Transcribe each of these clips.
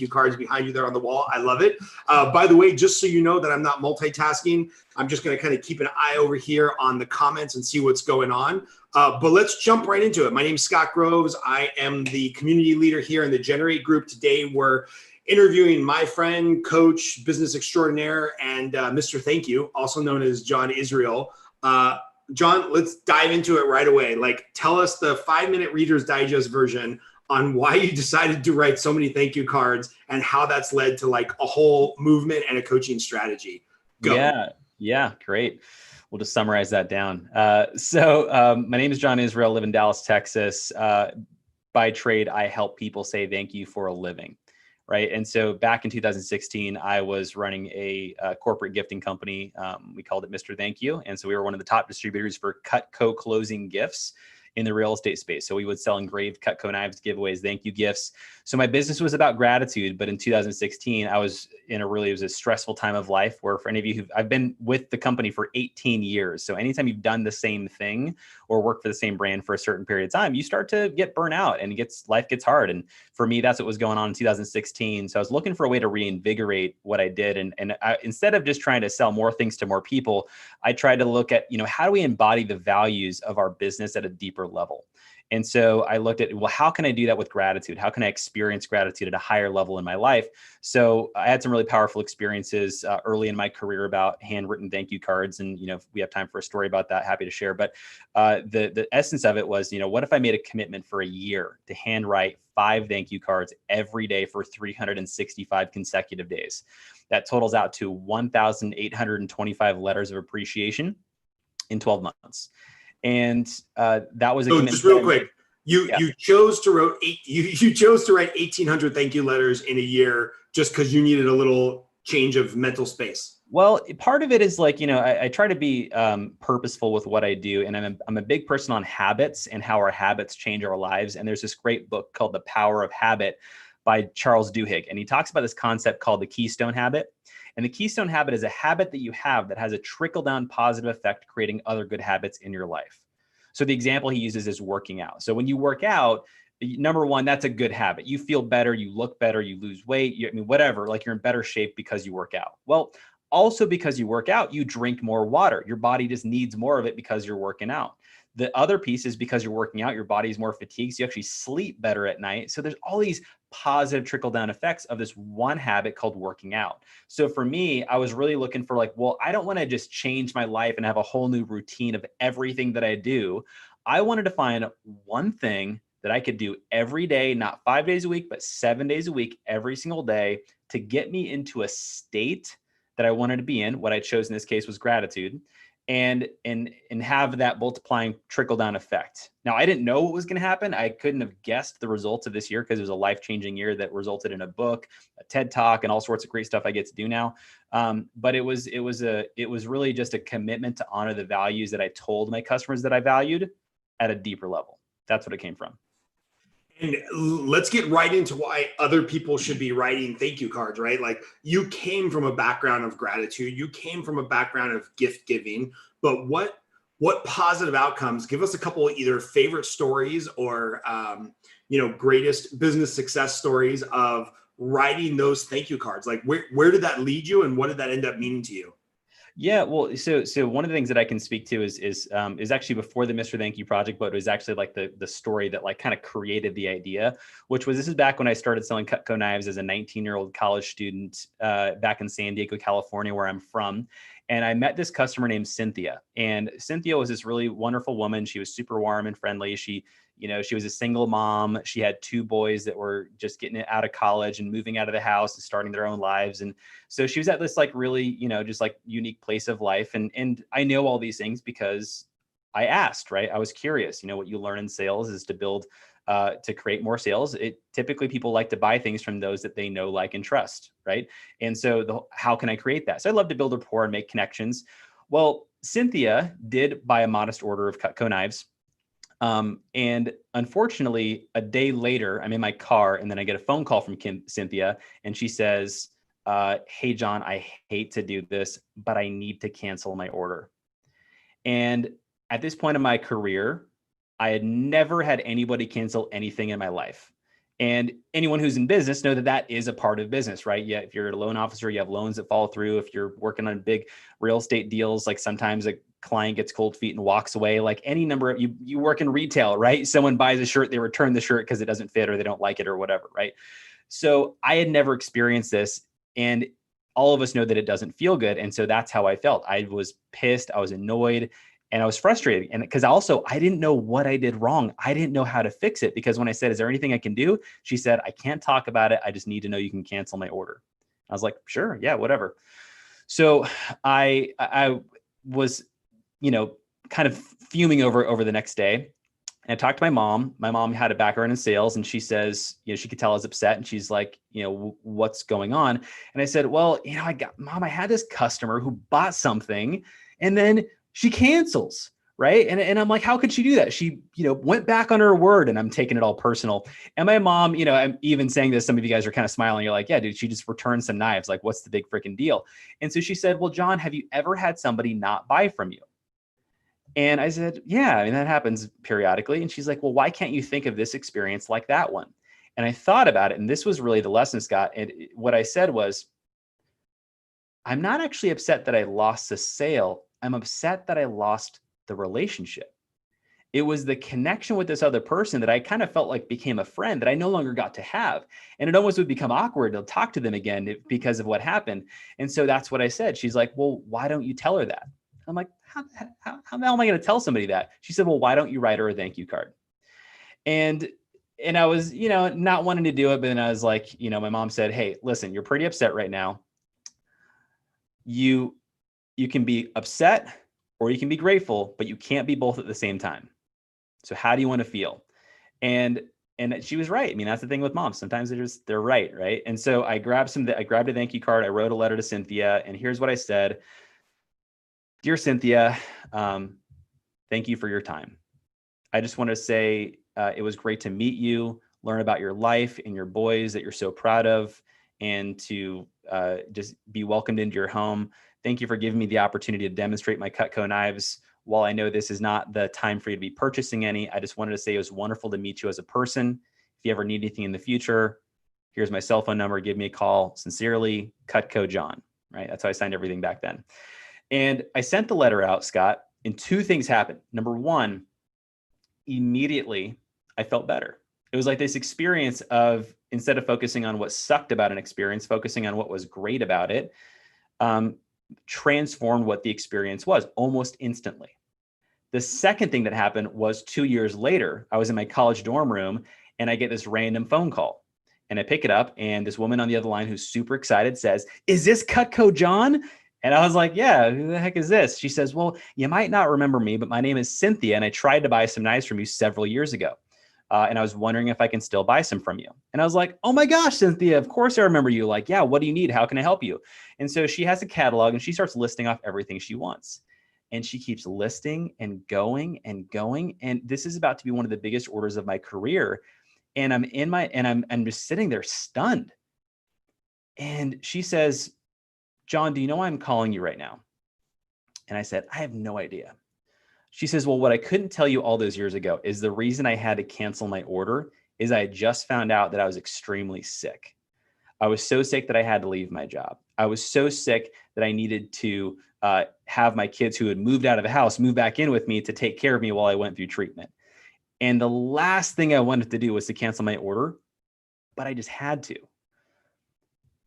you cards behind you there on the wall. I love it. By the way, just so you know that I'm not multitasking, I'm just going to kind of keep an eye over here on the comments and see what's going on. But let's jump right into it. My name is Scott Groves. I am the community leader here in the Generate group. Today, we're interviewing my friend, coach, business extraordinaire, and Mr. Thank You, also known as John Israel. John, let's dive into it right away. Like, tell us the 5-minute Reader's Digest version on why you decided to write so many thank you cards and how that's led to like a whole movement and a coaching strategy. Go. Yeah, great. We'll just summarize that down. My name is John Israel, live in Dallas, Texas. By trade, I help people say thank you for a living, right? And so back in 2016, I was running a corporate gifting company. We called it Mr. Thank You. And so we were one of the top distributors for Cutco closing gifts in the real estate space. So we would sell engraved Cutco knives, giveaways, thank you gifts. So my business was about gratitude. But in 2016, I was in it was a stressful time of life where, for any of you I've been with the company for 18 years. So anytime you've done the same thing or work for the same brand for a certain period of time, you start to get burnt out and life gets hard. And for me, that's what was going on in 2016. So I was looking for a way to reinvigorate what I did. And instead of just trying to sell more things to more people, I tried to look at, how do we embody the values of our business at a deeper level? And so I looked at, well, how can I do that with gratitude? How can I experience gratitude at a higher level in my life? So I had some really powerful experiences early in my career about handwritten thank you cards. And, if we have time for a story about that, happy to share. But the essence of it was, what if I made a commitment for a year to handwrite 5 thank you cards every day for 365 consecutive days? That totals out to 1,825 letters of appreciation in 12 months. And that was a commitment. Just real quick, you chose to write 1,800 thank you letters in a year just because you needed a little change of mental space. Well, part of it is like, I try to be purposeful with what I do. And I'm a big person on habits and how our habits change our lives. And there's this great book called The Power of Habit by Charles Duhigg. And he talks about this concept called the keystone habit. And the keystone habit is a habit that you have that has a trickle-down positive effect, creating other good habits in your life. So the example he uses is working out. So when you work out, number one, that's a good habit. You feel better, you look better, you lose weight, whatever, like you're in better shape because you work out. Well, also because you work out, you drink more water. Your body just needs more of it because you're working out. The other piece is because you're working out, your body is more fatigued, so you actually sleep better at night. So there's all these positive trickle-down effects of this one habit called working out. So for me, I was really looking for I don't want to just change my life and have a whole new routine of everything that I do. I wanted to find one thing that I could do every day, not 5 days a week, but 7 days a week, every single day, to get me into a state that I wanted to be in. What I chose in this case was gratitude. And have that multiplying trickle down effect. Now, I didn't know what was going to happen. I couldn't have guessed the results of this year because it was a life-changing year that resulted in a book, a TED Talk, and all sorts of great stuff I get to do now. But it was really just a commitment to honor the values that I told my customers that I valued at a deeper level. That's what it came from. And let's get right into why other people should be writing thank you cards, right? Like, you came from a background of gratitude. You came from a background of gift giving, but what positive outcomes? Give us a couple of either favorite stories or, greatest business success stories of writing those thank you cards. Like, where did that lead you, and what did that end up meaning to you? Yeah, well, so one of the things that I can speak to is actually before the Mr. Thank You project, but it was actually like the story that like kind of created the idea, which was, this is back when I started selling Cutco knives as a 19-year-old college student back in San Diego, California, where I'm from. And I met this customer named Cynthia, and Cynthia was this really wonderful woman. She was super warm and friendly. She was a single mom. She had 2 boys that were just getting out of college and moving out of the house and starting their own lives. And so she was at this like really, just like unique place of life. And I know all these things because I asked, right? I was curious. What you learn in sales is to build, to create more sales. Typically people like to buy things from those that they know, like, and trust, right? And so how can I create that? So I love to build rapport and make connections. Well, Cynthia did buy a modest order of Cutco knives. And unfortunately, a day later, I'm in my car and then I get a phone call from Cynthia, and she says, hey, John, I hate to do this, but I need to cancel my order. And at this point in my career, I had never had anybody cancel anything in my life. And anyone who's in business know that that is a part of business, right? Yeah, if you're a loan officer, you have loans that fall through. If you're working on big real estate deals, like sometimes a client gets cold feet and walks away. Like any number of you work in retail, right? Someone buys a shirt, they return the shirt because it doesn't fit or they don't like it or whatever, right? So I had never experienced this, and all of us know that it doesn't feel good. And so that's how I felt. I was pissed, I was annoyed, and I was frustrated. And because also I didn't know what I did wrong. I didn't know how to fix it, because when I said, is there anything I can do? She said, I can't talk about it. I just need to know you can cancel my order. I was like, sure. Yeah, whatever. So I was, kind of fuming over the next day. And I talked to my mom. My mom had a background in sales, and she says, she could tell I was upset. And she's like, what's going on? And I said, well, I had this customer who bought something and then she cancels. Right. And I'm like, how could she do that? She, went back on her word, and I'm taking it all personal. And my mom, I'm even saying this, some of you guys are kind of smiling. You're like, yeah, dude, she just returned some knives. Like, what's the big freaking deal? And so she said, well, John, have you ever had somebody not buy from you? And I said, yeah, I mean, that happens periodically. And she's like, well, why can't you think of this experience like that one? And I thought about it. And this was really the lesson, Scott. And what I said was, I'm not actually upset that I lost the sale. I'm upset that I lost the relationship. It was the connection with this other person that I kind of felt like became a friend that I no longer got to have. And it almost would become awkward to talk to them again because of what happened. And so that's what I said. She's like, well, why don't you tell her that? I'm like, how the hell am I going to tell somebody that? She said, well, why don't you write her a thank you card? And I was, not wanting to do it. But then I was like, my mom said, hey, listen, you're pretty upset right now. You can be upset or you can be grateful, but you can't be both at the same time. So how do you want to feel? And she was right. I mean, that's the thing with moms. Sometimes they're right. Right. And so I grabbed a thank you card. I wrote a letter to Cynthia, and here's what I said. Dear Cynthia, thank you for your time. I just want to say it was great to meet you, learn about your life and your boys that you're so proud of, and to just be welcomed into your home. Thank you for giving me the opportunity to demonstrate my Cutco knives. While I know this is not the time for you to be purchasing any, I just wanted to say it was wonderful to meet you as a person. If you ever need anything in the future, here's my cell phone number. Give me a call. Sincerely, Cutco John. Right? That's how I signed everything back then. And I sent the letter out, Scott, and two things happened. Number one, immediately I felt better. It was like this experience of, instead of focusing on what sucked about an experience, focusing on what was great about it, transformed what the experience was almost instantly. The second thing that happened was 2 years later, I was in my college dorm room and I get this random phone call. And I pick it up, and this woman on the other line who's super excited says, is this Cutco John? And I was like, yeah, who the heck is this? She says, well, you might not remember me, but my name is Cynthia, and I tried to buy some knives from you several years ago. And I was wondering if I can still buy some from you. And I was like, oh my gosh, Cynthia, of course I remember you. Like, yeah, what do you need? How can I help you? And so she has a catalog, and she starts listing off everything she wants. And she keeps listing and going and going. And this is about to be one of the biggest orders of my career. And I'm just sitting there stunned. And she says, John, do you know why I'm calling you right now? And I said, I have no idea. She says, well, what I couldn't tell you all those years ago is the reason I had to cancel my order is I had just found out that I was extremely sick. I was so sick that I had to leave my job. I was so sick that I needed to have my kids who had moved out of the house move back in with me to take care of me while I went through treatment. And the last thing I wanted to do was to cancel my order, but I just had to.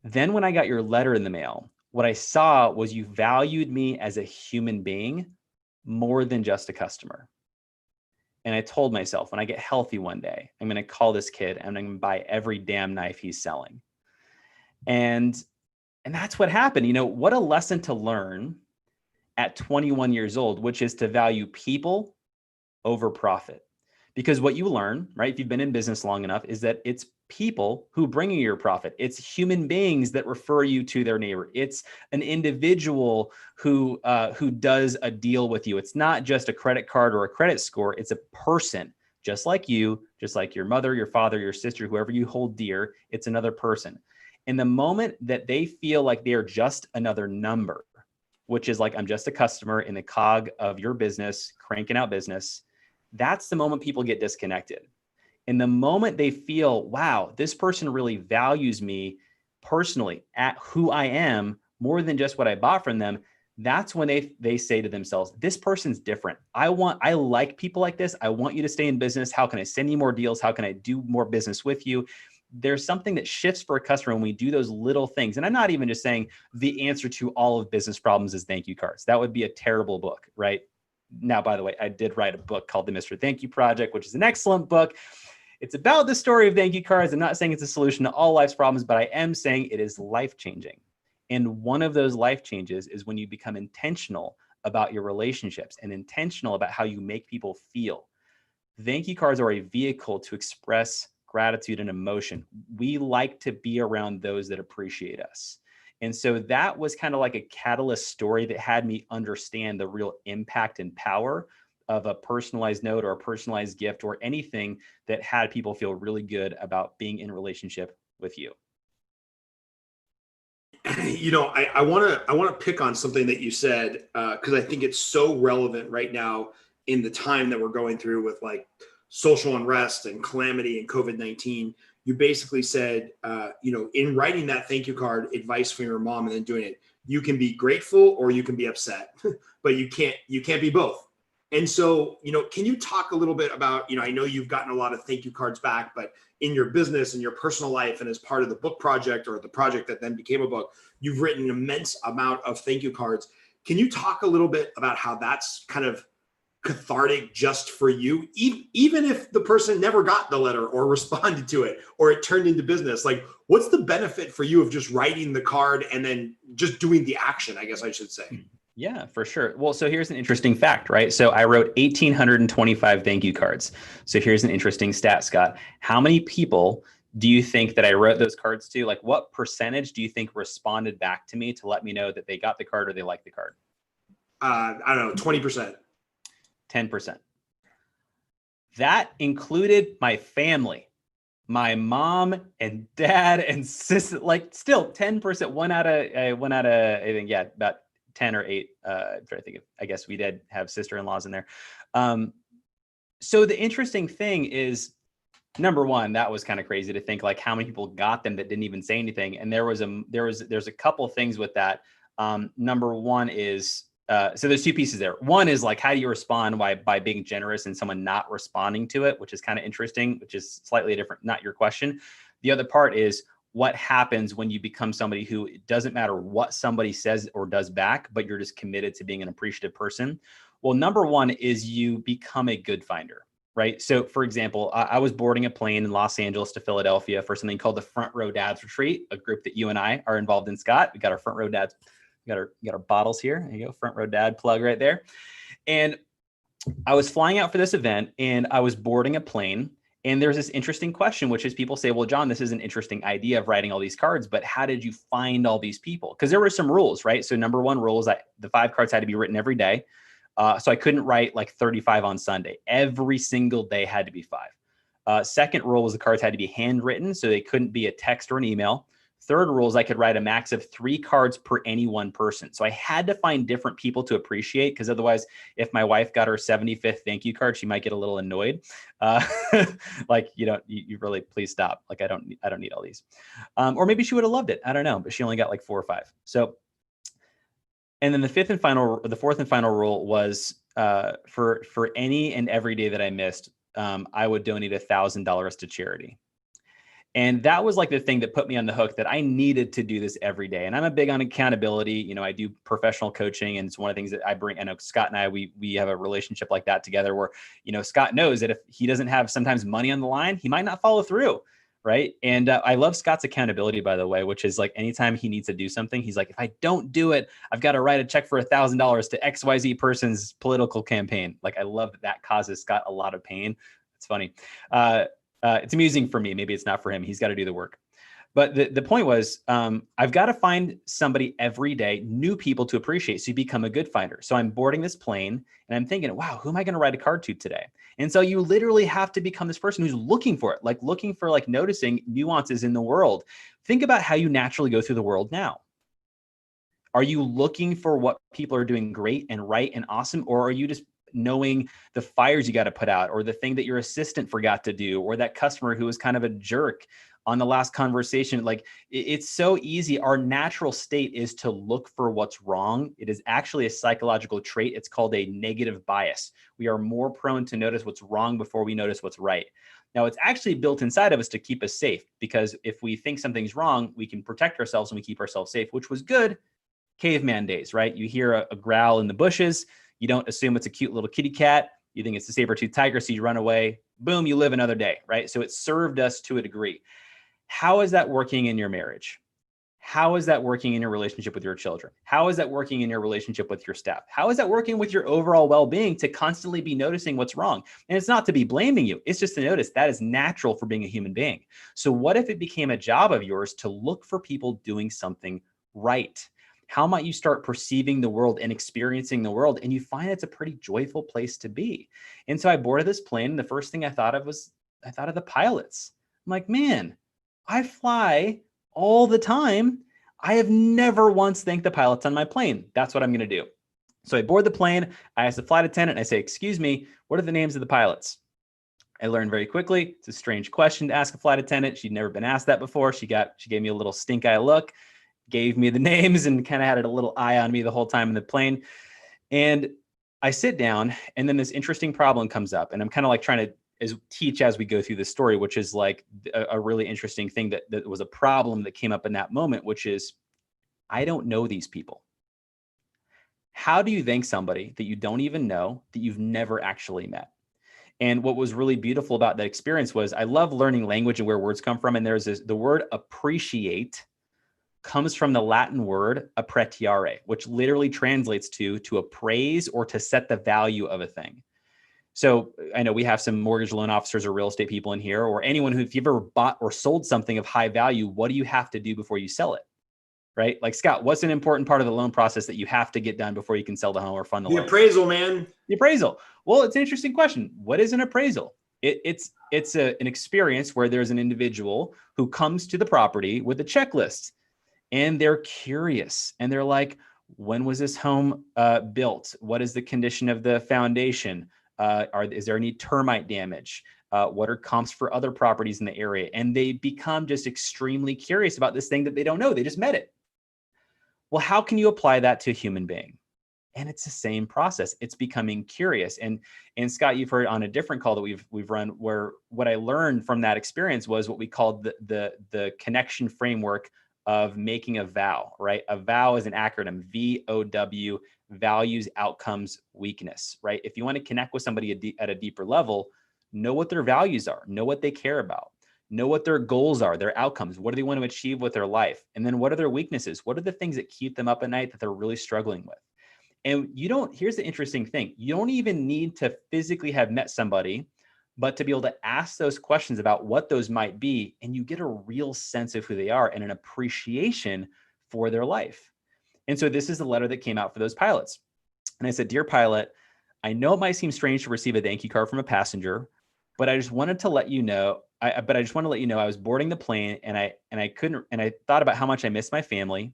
Then when I got your letter in the mail, what I saw was you valued me as a human being more than just a customer. And I told myself, when I get healthy one day, I'm going to call this kid and I'm going to buy every damn knife he's selling. And that's what happened. What a lesson to learn at 21 years old, which is to value people over profit. Because what you learn, right, if you've been in business long enough, is that it's people who bring you your profit. It's human beings that refer you to their neighbor. It's an individual who does a deal with you. It's not just a credit card or a credit score. It's a person, just like you, just like your mother, your father, your sister, whoever you hold dear. It's another person. And the moment that they feel like they are just another number, which is like, I'm just a customer in the cog of your business, cranking out business, that's the moment people get disconnected. And the moment they feel, wow, this person really values me personally at who I am more than just what I bought from them, that's when they say to themselves, this person's different. I like people like this. I want you to stay in business. How can I send you more deals? How can I do more business with you? There's something that shifts for a customer when we do those little things. And I'm not even just saying the answer to all of business problems is thank you cards. That would be a terrible book, right? Now, by the way, I did write a book called The Mr. Thank You Project, which is an excellent book. It's about the story of thank you cards. I'm not saying it's a solution to all life's problems, but I am saying it is life-changing. And one of those life changes is when you become intentional about your relationships and intentional about how you make people feel. Thank you cards are a vehicle to express gratitude and emotion. We like to be around those that appreciate us. And so that was kind of like a catalyst story that had me understand the real impact and power of a personalized note or a personalized gift or anything that had people feel really good about being in relationship with you. You know, I want to pick on something that you said because I think it's so relevant right now in the time that we're going through with like social unrest and calamity and COVID-19. You basically said, you know, in writing that thank you card, advice from your mom, and then doing it, you can be grateful or you can be upset, but you can't be both. And so, you know, can you talk a little bit about, you know, I know you've gotten a lot of thank you cards back, but in your business and your personal life and as part of the book project or the project that then became a book, you've written an immense amount of thank you cards. Can you talk a little bit about how that's kind of cathartic just for you, even if the person never got the letter or responded to it or it turned into business? Like, what's the benefit for you of just writing the card and then just doing the action, I guess I should say? Yeah, for sure. Well, so here's an interesting fact, right? So I wrote 1,825 thank you cards. So here's an interesting stat, Scott. How many people do you think that I wrote those cards to? Like, what percentage do you think responded back to me to let me know that they got the card or they liked the card? I don't know, 20%. 10%. That included my family, my mom and dad and sister, like still 10%, one out of, I think, yeah, about 10 or 8. I'm trying to think of, I guess we did have sister-in-laws in there. So the interesting thing is, number one, that was kind of crazy to think like how many people got them that didn't even say anything. And there's a couple of things with that. Number one is, so there's two pieces there. One is like, how do you respond by being generous and someone not responding to it, which is kind of interesting, which is slightly different, not your question. The other part is, what happens when you become somebody who it doesn't matter what somebody says or does back, but you're just committed to being an appreciative person? Well, number one is you become a good finder, right? So for example, I was boarding a plane in Los Angeles to Philadelphia for something called the Front Row Dads Retreat, a group that you and I are involved in, Scott. We got our Front Row Dads, we got our bottles here. There you go, Front Row Dad plug right there. And I was flying out for this event and I was boarding a plane. And there's this interesting question, which is people say, well, John, this is an interesting idea of writing all these cards, but how did you find all these people? Because there were some rules, right? So number one rule is that the 5 cards had to be written every day. So I couldn't write like 35 on Sunday. Every single day had to be 5. Second rule was the cards had to be handwritten, so they couldn't be a text or an email. Third rule is I could write a max of 3 cards per any one person. So I had to find different people to appreciate, because otherwise, if my wife got her 75th thank you card, she might get a little annoyed. Like, you really, please stop. Like, I don't need all these. Or maybe she would have loved it. I don't know, but she only got like 4 or 5. So, and then the fourth and final rule was for any and every day that I missed, I would donate $1,000 to charity. And that was like the thing that put me on the hook that I needed to do this every day. And I'm a big on accountability. I do professional coaching, and it's one of the things that I bring. I know Scott and I, we have a relationship like that together where, Scott knows that if he doesn't have sometimes money on the line, he might not follow through. Right. And I love Scott's accountability, by the way, which is like anytime he needs to do something, he's like, if I don't do it, I've got to write a check for $1,000 to XYZ person's political campaign. Like, I love that causes Scott a lot of pain. It's funny. It's amusing for me. Maybe it's not for him. He's got to do the work. But the point was, I've got to find somebody every day, new people to appreciate. So you become a good finder. So I'm boarding this plane and I'm thinking, wow, who am I going to write a card to today? And so you literally have to become this person who's looking for it, like looking for like noticing nuances in the world. Think about how you naturally go through the world now. Are you looking for what people are doing great and right and awesome? Or are you just knowing the fires you got to put out, or the thing that your assistant forgot to do, or that customer who was kind of a jerk on the last conversation. Like, it's so easy. Our natural state is to look for what's wrong. It is actually a psychological trait. It's called a negative bias. We are more prone to notice what's wrong before we notice what's right. Now, it's actually built inside of us to keep us safe, because if we think something's wrong, we can protect ourselves and we keep ourselves safe, which was good caveman days, right? You hear a growl in the bushes. You don't assume it's a cute little kitty cat. You think it's a saber-toothed tiger, so you run away. Boom, you live another day, right? So it served us to a degree. How is that working in your marriage? How is that working in your relationship with your children? How is that working in your relationship with your staff? How is that working with your overall well-being, to constantly be noticing what's wrong? And it's not to be blaming you. It's just to notice that is natural for being a human being. So what if it became a job of yours to look for people doing something right? How might you start perceiving the world and experiencing the world, and you find it's a pretty joyful place to be? And so I boarded this plane, and the first thing I thought of the pilots. I'm like, man, I fly all the time. I have never once thanked the pilots on my plane. That's what I'm going to do. So I board the plane. I ask the flight attendant, I say, excuse me, what are the names of the pilots? I learned very quickly, it's a strange question to ask a flight attendant. She'd never been asked that before. She gave me a little stink eye look, gave me the names, and kind of had a little eye on me the whole time in the plane. And I sit down, and then this interesting problem comes up, and I'm kind of like trying to teach as we go through the story, which is like a really interesting thing that was a problem that came up in that moment, which is, I don't know these people. How do you thank somebody that you don't even know, that you've never actually met? And what was really beautiful about that experience was, I love learning language and where words come from. And there's the word appreciate comes from the Latin word appreciare, which literally translates to appraise or to set the value of a thing. So I know we have some mortgage loan officers or real estate people in here, or anyone who, if you've ever bought or sold something of high value, what do you have to do before you sell it? Right? Like, Scott, what's an important part of the loan process that you have to get done before you can sell the home or fund the loan? The appraisal, man. The appraisal. Well, it's an interesting question. What is an appraisal? It's an experience where there's an individual who comes to the property with a checklist, and they're curious, and they're like, when was this home built? What is the condition of the foundation? Is there any termite damage? What are comps for other properties in the area? And they become just extremely curious about this thing that they don't know. They just met it. Well, how can you apply that to a human being? And it's the same process. It's becoming curious. And Scott, you've heard on a different call that we've run, where what I learned from that experience was what we called the connection framework of making a vow, right? A vow is an acronym, VOW, values, outcomes, weakness, right? If you want to connect with somebody at a deeper level, know what their values are, know what they care about, know what their goals are, their outcomes, what do they want to achieve with their life? And then what are their weaknesses? What are the things that keep them up at night that they're really struggling with? And here's the interesting thing. You don't even need to physically have met somebody, but to be able to ask those questions about what those might be, and you get a real sense of who they are and an appreciation for their life. And so this is the letter that came out for those pilots. And I said, dear pilot, I know it might seem strange to receive a thank you card from a passenger, but I just wanted to let you know, I was boarding the plane, and I thought about how much I missed my family.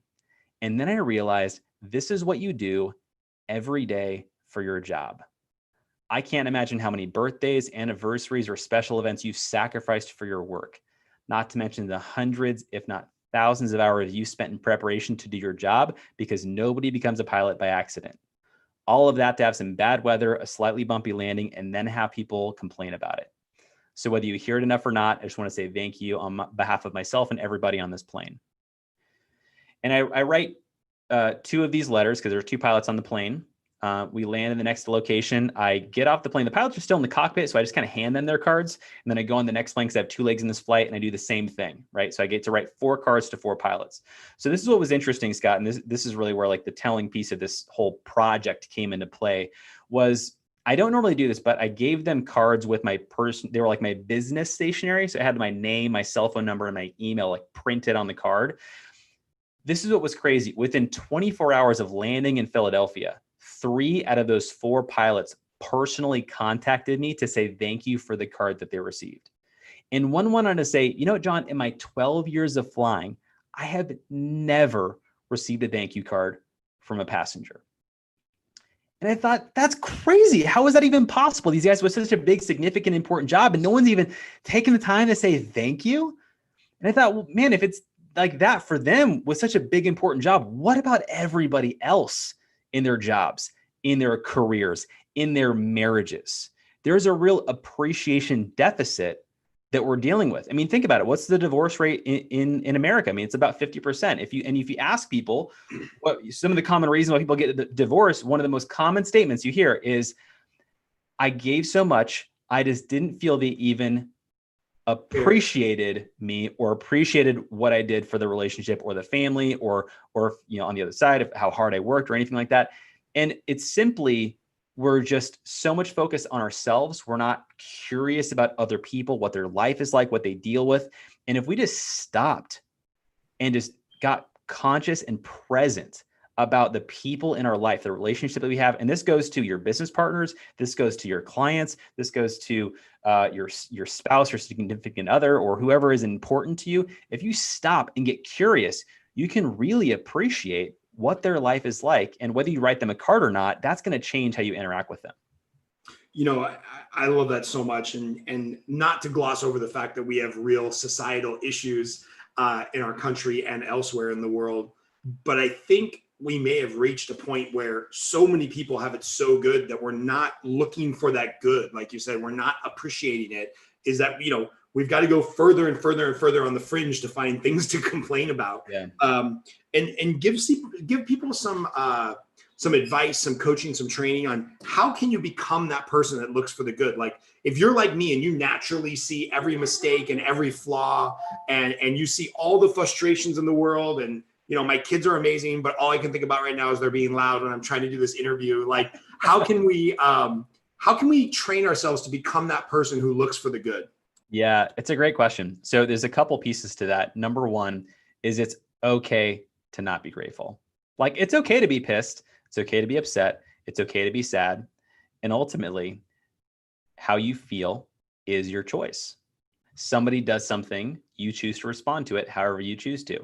And then I realized this is what you do every day for your job. I can't imagine how many birthdays, anniversaries, or special events you've sacrificed for your work, not to mention the hundreds, if not thousands of hours you spent in preparation to do your job, because nobody becomes a pilot by accident. All of that to have some bad weather, a slightly bumpy landing, and then have people complain about it. So whether you hear it enough or not, I just want to say thank you on behalf of myself and everybody on this plane. And I write 2 of these letters because there are 2 pilots on the plane. We land in the next location. I get off the plane. The pilots are still in the cockpit, so I just kind of hand them their cards. And then I go on the next plane because I have 2 legs in this flight, and I do the same thing, right? So I get to write 4 cards to 4 pilots. So this is what was interesting, Scott, and this is really where like the telling piece of this whole project came into play. Was I don't normally do this, but I gave them cards with my person. They were like my business stationery. So I had my name, my cell phone number, and my email like printed on the card. This is what was crazy. Within 24 hours of landing in Philadelphia, 3 out of those 4 pilots personally contacted me to say thank you for the card that they received. And one went on to say, you know what, John, in my 12 years of flying, I have never received a thank you card from a passenger. And I thought, that's crazy. How is that even possible? These guys with such a big, significant, important job, and no one's even taking the time to say thank you. And I thought, well, man, if it's like that for them with such a big, important job, what about everybody else in their jobs, in their careers, in their marriages? There's a real appreciation deficit that we're dealing with. I mean, think about it. What's the divorce rate in America? I mean, it's about 50%. If you ask people what some of the common reasons why people get divorced, one of the most common statements you hear is, I gave so much, I just didn't feel they even appreciated me or appreciated what I did for the relationship or the family or on the other side of how hard I worked or anything like that. And it's simply, we're just so much focused on ourselves. We're not curious about other people, what their life is like, what they deal with. And if we just stopped and just got conscious and present about the people in our life, the relationship that we have, and this goes to your business partners, this goes to your clients, this goes to your spouse or significant other or whoever is important to you. If you stop and get curious, you can really appreciate what their life is like, and whether you write them a card or not, that's going to change how you interact with them. I love that so much, and not to gloss over the fact that we have real societal issues in our country and elsewhere in the world. But I think we may have reached a point where so many people have it so good that we're not looking for that good. Like you said, we're not appreciating it. Is that, we've got to go further and further and further on the fringe to find things to complain about. Yeah. And give people some advice, some coaching, some training on how can you become that person that looks for the good. Like if you're like me and you naturally see every mistake and every flaw and you see all the frustrations in the world, and my kids are amazing, but all I can think about right now is they're being loud when I'm trying to do this interview. Like, how can we train ourselves to become that person who looks for the good? Yeah, it's a great question. So there's a couple pieces to that. Number one is, it's okay to not be grateful. Like, it's okay to be pissed. It's okay to be upset. It's okay to be sad. And ultimately, how you feel is your choice. Somebody does something, you choose to respond to it however you choose to.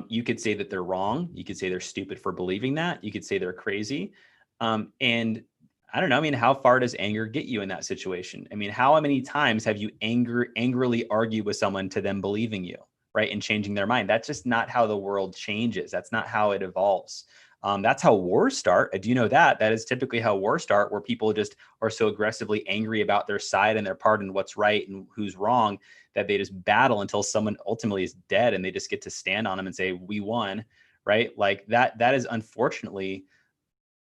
You could say that they're wrong. You could say they're stupid for believing that. You could say they're crazy. And I don't know. I mean, how far does anger get you in that situation? I mean, how many times have you angrily argued with someone to them believing you, right? And changing their mind? That's just not how the world changes. That's not how it evolves. That's how wars start. Do you know that? That is typically how wars start, where people just are so aggressively angry about their side and their part and what's right and who's wrong, that they just battle until someone ultimately is dead and they just get to stand on them and say, we won, right? Like that is unfortunately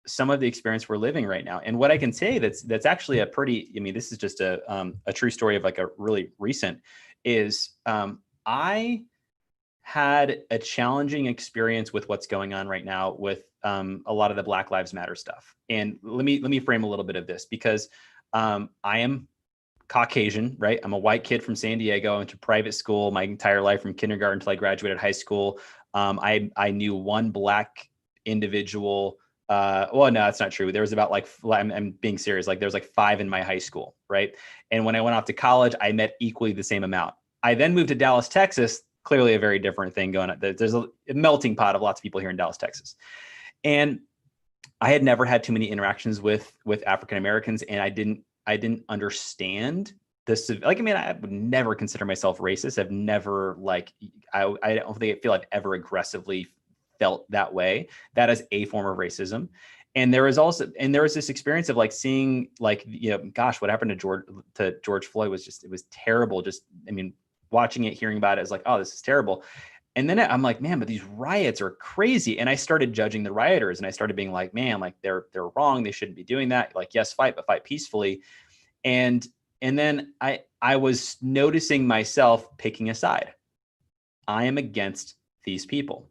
some of the experience we're living right now. And what I can say that's actually a pretty, I mean, this is just a true story of like a really recent is I had a challenging experience with what's going on right now with a lot of the Black Lives Matter stuff. And let me frame a little bit of this, because I am Caucasian, right? I'm a white kid from San Diego. I went to private school my entire life from kindergarten until I graduated high school. I knew one Black individual. Well, no, that's not true. There was about I'm being serious. Like there's like 5 in my high school, right? And when I went off to college, I met equally the same amount. I then moved to Dallas, Texas. Clearly a very different thing going on. There's a melting pot of lots of people here in Dallas, Texas. And I had never had too many interactions with African Americans, and I didn't understand this. Like, I mean, I would never consider myself racist. I've never I don't think I feel I've ever aggressively felt that way. That is a form of racism. And there was this experience of like seeing gosh, what happened to George Floyd was it was terrible. Just, I mean, watching it, hearing about it is like, oh, this is terrible. And then I'm like, man, but these riots are crazy. And I started judging the rioters, and I started being like, man, like they're wrong. They shouldn't be doing that. Like, yes, fight, but fight peacefully. And then I was noticing myself picking a side. I am against these people.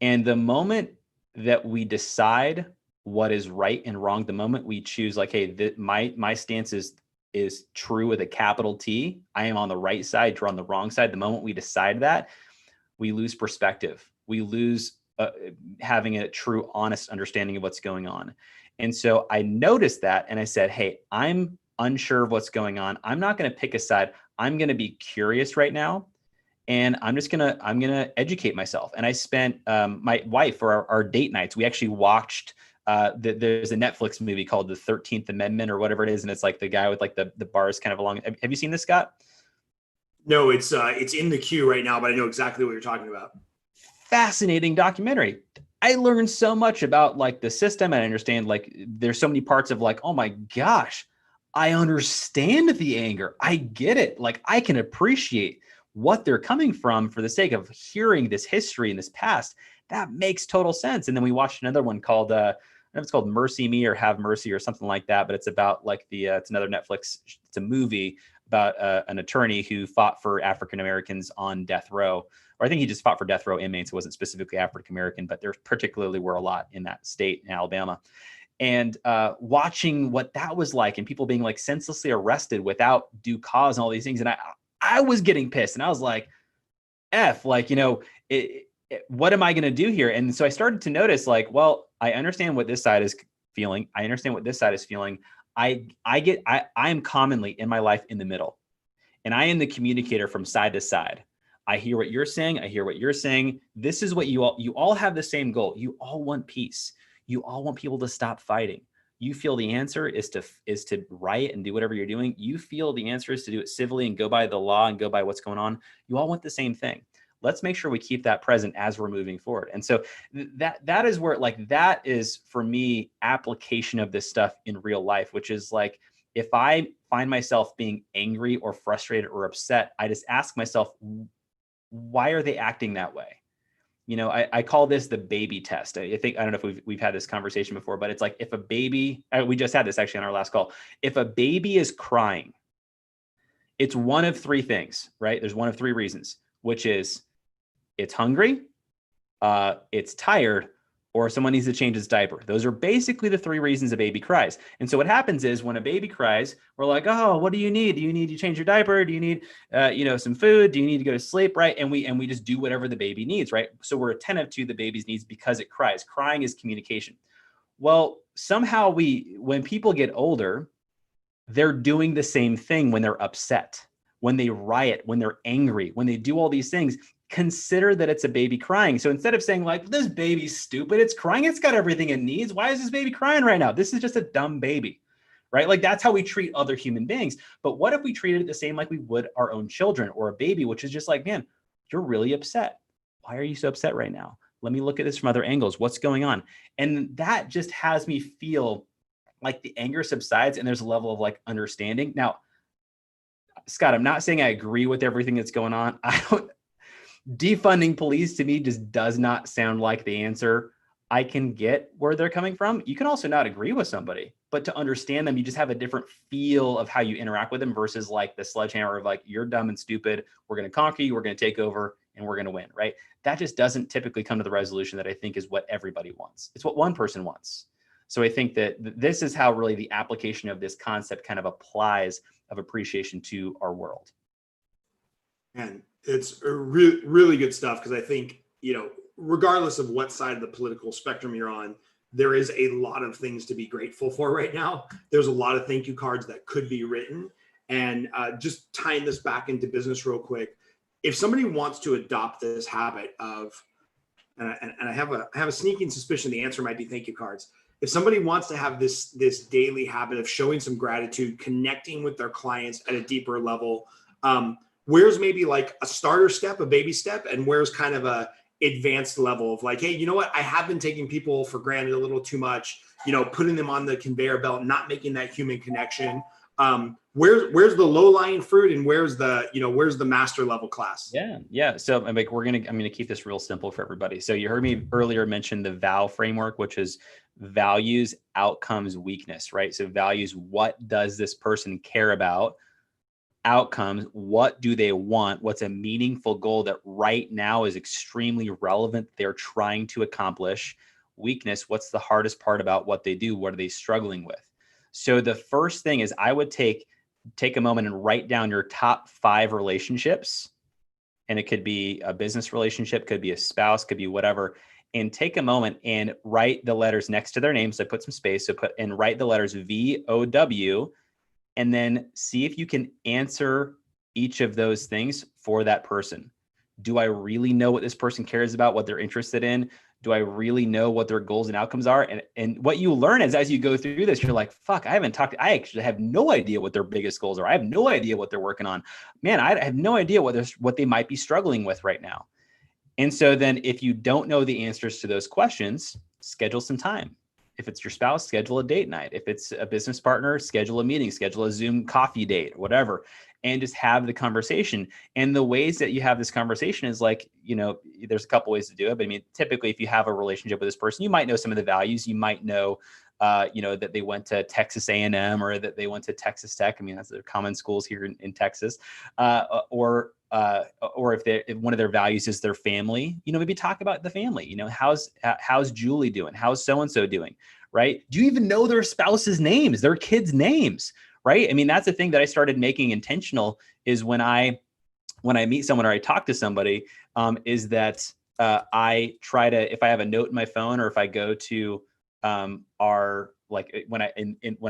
And the moment that we decide what is right and wrong, the moment we choose like, hey, my stance is true with a capital T, I am on the right side, you're on the wrong side. The moment we decide that, we lose perspective. We lose having a true, honest understanding of what's going on. And so I noticed that, and I said, hey, I'm unsure of what's going on. I'm not going to pick a side. I'm going to be curious right now. And I'm going to educate myself. And I spent my wife for our date nights. We actually watched There's a Netflix movie called The 13th Amendment or whatever it is. And it's like the guy with like the bars kind of along. Have you seen this, Scott? No, it's in the queue right now, but I know exactly what you're talking about. Fascinating documentary. I learned so much about like the system, and I understand like there's so many parts of like, oh my gosh, I understand the anger. I get it. Like I can appreciate what they're coming from for the sake of hearing this history and this past. That makes total sense. And then we watched another one called I don't know if it's called Mercy Me or Have Mercy or something like that, but it's about like it's another Netflix, it's a movie about an attorney who fought for African Americans on death row. Or I think he just fought for death row inmates. It wasn't specifically African American, but there particularly were a lot in that state in Alabama. And watching what that was like, and people being like senselessly arrested without due cause and all these things. And I was getting pissed, and I was like, F, like, what am I going to do here? And so I started to notice like, well, I understand what this side is feeling. I understand what this side is feeling. I am commonly in my life in the middle, and I am the communicator from side to side. I hear what you're saying. I hear what you're saying. This is what you all have the same goal. You all want peace. You all want people to stop fighting. You feel the answer is to riot and do whatever you're doing. You feel the answer is to do it civilly and go by the law and go by what's going on. You all want the same thing. Let's make sure we keep that present as we're moving forward. And so that is where like, that is for me, application of this stuff in real life, which is like, if I find myself being angry or frustrated or upset, I just ask myself, why are they acting that way? I call this the baby test. I don't know if we've had this conversation before, but it's like if a baby, we just had this actually on our last call. If a baby is crying, it's one of three things, right? There's one of three reasons, which is it's hungry, it's tired, or someone needs to change its diaper. Those are basically the three reasons a baby cries. And so what happens is when a baby cries, we're like, oh, what do you need? Do you need to change your diaper? Do you need, some food? Do you need to go to sleep? Right. And we just do whatever the baby needs. Right. So we're attentive to the baby's needs because it cries. Crying is communication. Well, somehow when people get older, they're doing the same thing when they're upset, when they riot, when they're angry, when they do all these things. Consider that it's a baby crying. So instead of saying like, this baby's stupid, it's crying, it's got everything it needs. Why is this baby crying right now? This is just a dumb baby, right? Like that's how we treat other human beings. But what if we treated it the same like we would our own children or a baby, which is just like, man, you're really upset. Why are you so upset right now? Let me look at this from other angles. What's going on? And that just has me feel like the anger subsides and there's a level of like understanding. Now, Scott, I'm not saying I agree with everything that's going on. Defunding police to me just does not sound like the answer. I can get where they're coming from. You can also not agree with somebody, but to understand them, you just have a different feel of how you interact with them versus like the sledgehammer of like, you're dumb and stupid. We're going to conquer you. We're going to take over and we're going to win. Right. That just doesn't typically come to the resolution that I think is what everybody wants. It's what one person wants. So I think that this is how really the application of this concept kind of applies of appreciation to our world. And it's really, really good stuff because I think, regardless of what side of the political spectrum you're on, there is a lot of things to be grateful for right now. There's a lot of thank you cards that could be written. And just tying this back into business real quick, if somebody wants to adopt this habit of, and I have a sneaking suspicion the answer might be thank you cards. If somebody wants to have this daily habit of showing some gratitude, connecting with their clients at a deeper level, where's maybe like a starter step, a baby step, and where's kind of a advanced level of like, hey, you know what? I have been taking people for granted a little too much, putting them on the conveyor belt, not making that human connection. Where's the low lying fruit and where's the master level class? Yeah. So I'm going to keep this real simple for everybody. So you heard me earlier mention the VOW framework, which is values, outcomes, weakness, right? So values, what does this person care about? Outcomes, what do they want? What's a meaningful goal that right now is extremely relevant they're trying to accomplish? Weakness, what's the hardest part about what they do? What are they struggling with? So the first thing is I would take a moment and write down your top 5 relationships. And it could be a business relationship, could be a spouse, could be whatever. And take a moment and write the letters next to their names. So put some space, and write the letters VOW. And then see if you can answer each of those things for that person. Do I really know what this person cares about, what they're interested in? Do I really know what their goals and outcomes are? And what you learn is as you go through this, you're like, fuck, I actually have no idea what their biggest goals are. I have no idea what they're working on. Man, I have no idea what they might be struggling with right now. And so then if you don't know the answers to those questions, schedule some time. If it's your spouse, schedule a date night. If it's a business partner, schedule a meeting, schedule a Zoom coffee date, whatever, and just have the conversation. And the ways that you have this conversation is like, there's a couple ways to do it. But I mean, typically, if you have a relationship with this person, you might know some of the values. You might know, that they went to Texas A&M or that they went to Texas Tech. I mean, that's the common schools here in Texas. Or if one of their values is their family, maybe talk about the family. How's Julie doing? How's so-and-so doing? Right? Do you even know their spouse's names, their kids' names? Right? I mean, that's the thing that I started making intentional is when I meet someone or I talk to somebody, is that I try to, if I have a note in my phone or if I go to when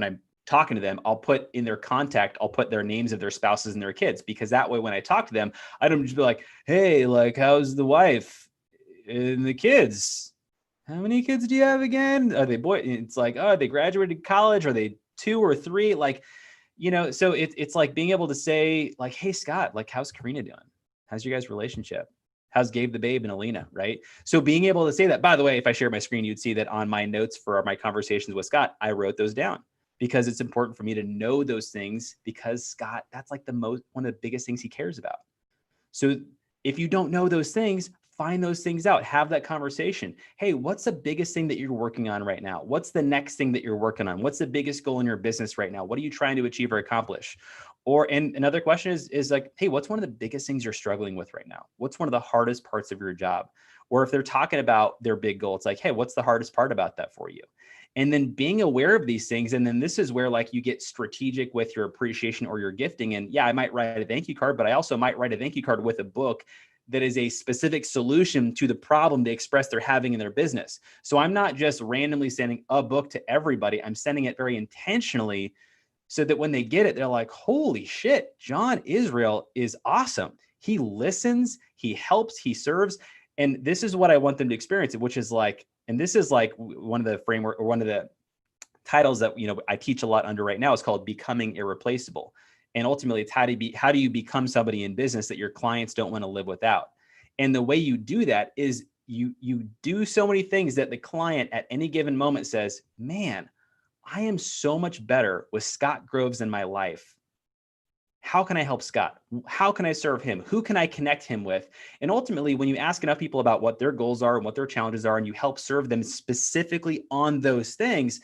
I'm talking to them, I'll put in their contact, I'll put their names of their spouses and their kids, because that way, when I talk to them, I don't just be like, hey, like, how's the wife and the kids? How many kids do you have again? Are they boy? It's like, oh, they graduated college. Are they 2 or 3? Like, so it's like being able to say like, hey, Scott, like, how's Karina doing? How's your guys' relationship? How's Gabe the babe and Alina, right? So being able to say that, by the way, if I share my screen, you'd see that on my notes for my conversations with Scott, I wrote those down because it's important for me to know those things, because Scott, that's like one of the biggest things he cares about. So if you don't know those things, find those things out, have that conversation. Hey, what's the biggest thing that you're working on right now? What's the next thing that you're working on? What's the biggest goal in your business right now? What are you trying to achieve or accomplish? And another question is like, hey, what's one of the biggest things you're struggling with right now? What's one of the hardest parts of your job? Or if they're talking about their big goal, it's like, hey, what's the hardest part about that for you? And then being aware of these things. And then this is where like you get strategic with your appreciation or your gifting. And yeah, I might write a thank you card, but I also might write a thank you card with a book that is a specific solution to the problem they express they're having in their business. So I'm not just randomly sending a book to everybody. I'm sending it very intentionally so that when they get it, they're like, holy shit, John Israel is awesome. He listens, he helps, he serves. And this is what I want them to experience, which is like, and this is like one of the framework or one of the titles that, I teach a lot under right now is called Becoming Irreplaceable. And ultimately, it's how do you become somebody in business that your clients don't want to live without? And the way you do that is you do so many things that the client at any given moment says, man, I am so much better with Scott Groves in my life. How can I help Scott? How can I serve him? Who can I connect him with? And ultimately, when you ask enough people about what their goals are and what their challenges are, and you help serve them specifically on those things,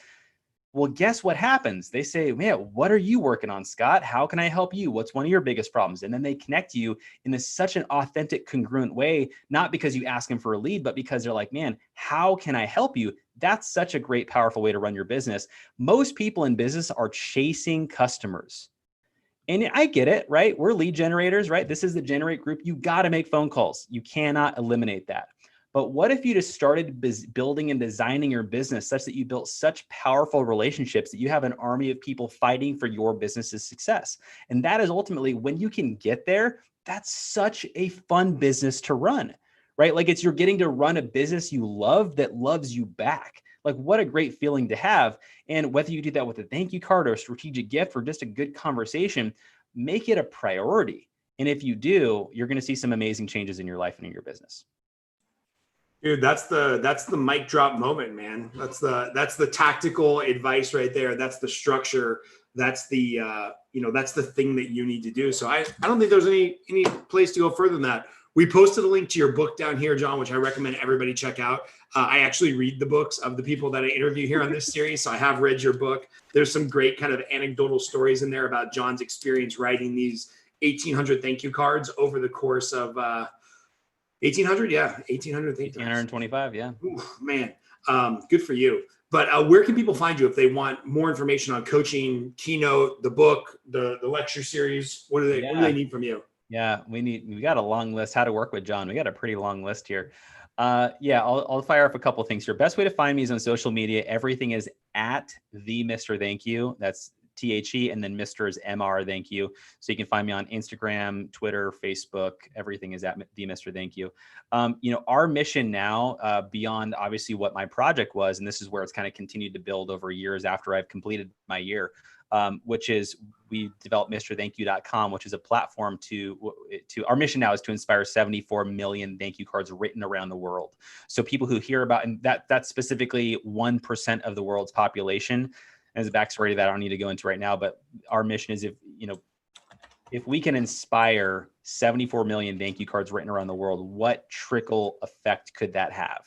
well, guess what happens? They say, man, what are you working on, Scott? How can I help you? What's one of your biggest problems? And then they connect you in such an authentic, congruent way, not because you ask them for a lead, but because they're like, man, how can I help you? That's such a great, powerful way to run your business. Most people in business are chasing customers. And I get it, right? We're lead generators, right? This is the generate group. You got to make phone calls. You cannot eliminate that. But what if you just started building and designing your business such that you built such powerful relationships that you have an army of people fighting for your business's success? And that is ultimately when you can get there, that's such a fun business to run, right? Like you're getting to run a business you love that loves you back. Like what a great feeling to have. And whether you do that with a thank you card or a strategic gift or just a good conversation, make it a priority. And if you do, you're going to see some amazing changes in your life and in your business. Dude, that's the mic drop moment, man. That's the tactical advice right there. That's the structure. That's the that's the thing that you need to do. So I don't think there's any place to go further than that. We posted a link to your book down here, John, which I recommend everybody check out. I actually read the books of the people that I interview here on this series, so I have read your book. There's some great kind of anecdotal stories in there about John's experience writing these 1,800 thank you cards over the course of 1,800, yeah, 1,800. 1,825, yeah. Ooh, man, good for you. But where can people find you if they want more information on coaching, keynote, the book, the lecture series? What do they need from you? Yeah, we got a long list. How to work with John. We got a pretty long list here. I'll fire up a couple of things here. Best way to find me is on social media. Everything is at the Mr. Thank You. That's THE, and then Mr. is MR Thank You. So you can find me on Instagram, Twitter, Facebook. Everything is at the Mr. Thank You. Our mission now, beyond obviously what my project was, and this is where it's kind of continued to build over years after I've completed my year, which is we developed MrThankYou.com, which is a platform to our mission now is to inspire 74 million thank you cards written around the world. So people who hear about, and that's specifically 1% of the world's population. As a backstory that I don't need to go into right now, but our mission is if we can inspire 74 million thank you cards written around the world, what trickle effect could that have?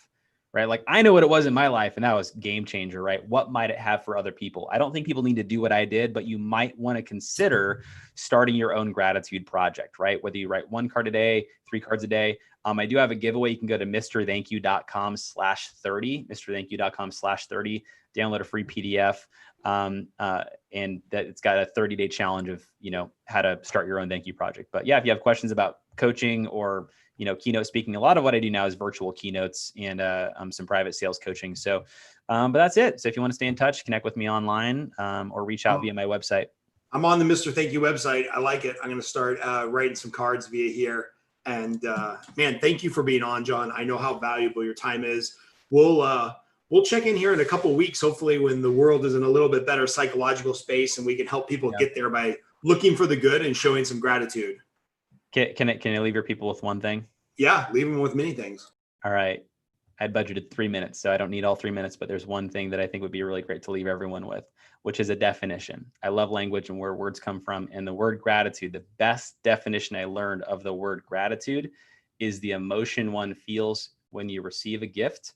Right? Like I know what it was in my life and that was game changer, right? What might it have for other people? I don't think people need to do what I did, but you might want to consider starting your own gratitude project, right? Whether you write 1 card a day, 3 cards a day. I do have a giveaway. You can go to mrthankyou.com/30, mrthankyou.com/30, download a free PDF. And that it's got a 30-day challenge of, how to start your own thank you project. But yeah, if you have questions about coaching or, keynote speaking, a lot of what I do now is virtual keynotes and some private sales coaching. So, but that's it. So if you want to stay in touch, connect with me online or reach out via my website. I'm on the Mr. Thank You website. I like it. I'm going to start writing some cards via here. And man, thank you for being on, John. I know how valuable your time is. We'll check in here in a couple of weeks, hopefully when the world is in a little bit better psychological space and we can help people get there by looking for the good and showing some gratitude. Can I leave your people with one thing? Yeah, leave them with many things. All right. I budgeted 3 minutes, so I don't need all 3 minutes, but there's one thing that I think would be really great to leave everyone with, which is a definition. I love language and where words come from. And the word gratitude, the best definition I learned of the word gratitude is the emotion one feels when you receive a gift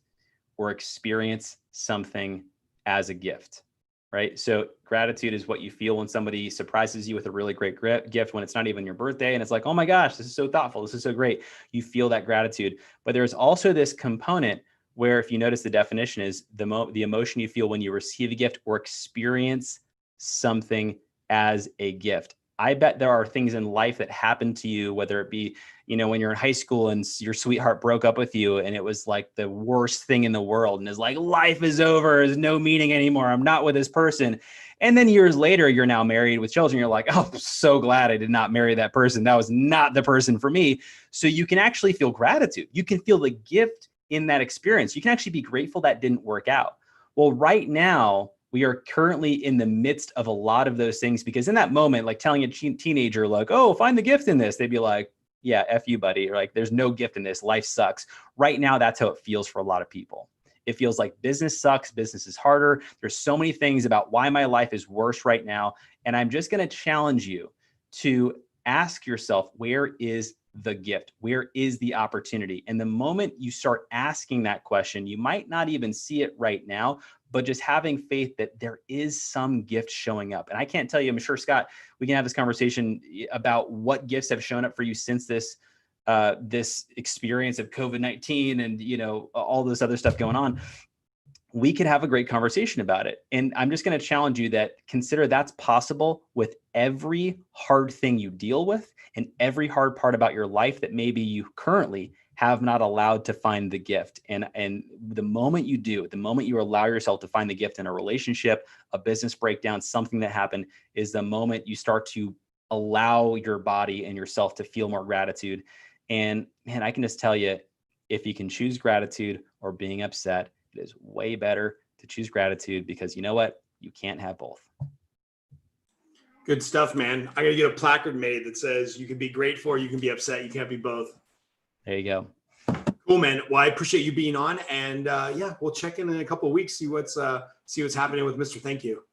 or experience something as a gift, right? So gratitude is what you feel when somebody surprises you with a really great gift when it's not even your birthday. And it's like, oh my gosh, this is so thoughtful. This is so great. You feel that gratitude. But there's also this component where, if you notice, the definition is the emotion you feel when you receive a gift or experience something as a gift. I bet there are things in life that happen to you, whether it be, when you're in high school and your sweetheart broke up with you and it was like the worst thing in the world and is like, life is over, there's no meaning anymore, I'm not with this person. And then years later, you're now married with children. You're like, oh, I'm so glad I did not marry that person. That was not the person for me. So you can actually feel gratitude. You can feel the gift in that experience. You can actually be grateful that didn't work out. Well, right now, we are currently in the midst of a lot of those things, because in that moment, like telling a teenager, like, oh, find the gift in this, they'd be like, yeah, F you, buddy. Or like, there's no gift in this. Life sucks. Right now, that's how it feels for a lot of people. It feels like business sucks. Business is harder. There's so many things about why my life is worse right now. And I'm just going to challenge you to ask yourself, where is the gift? Where is the opportunity? And the moment you start asking that question, you might not even see it right now, but just having faith that there is some gift showing up. And I can't tell you, I'm sure, Scott, we can have this conversation about what gifts have shown up for you since this experience of COVID-19 and, all this other stuff going on. We could have a great conversation about it. And I'm just going to challenge you that consider that's possible with every hard thing you deal with and every hard part about your life that maybe you currently have not allowed to find the gift. And the moment you do, the moment you allow yourself to find the gift in a relationship, a business breakdown, something that happened, is the moment you start to allow your body and yourself to feel more gratitude. And man, I can just tell you, if you can choose gratitude or being upset, it is way better to choose gratitude, because you know what? You can't have both. Good stuff, man. I got to get a placard made that says you can be grateful or you can be upset. You can't be both. There you go. Cool, man. Well, I appreciate you being on, and we'll check in a couple of weeks, see what's happening with Mr. Thank You.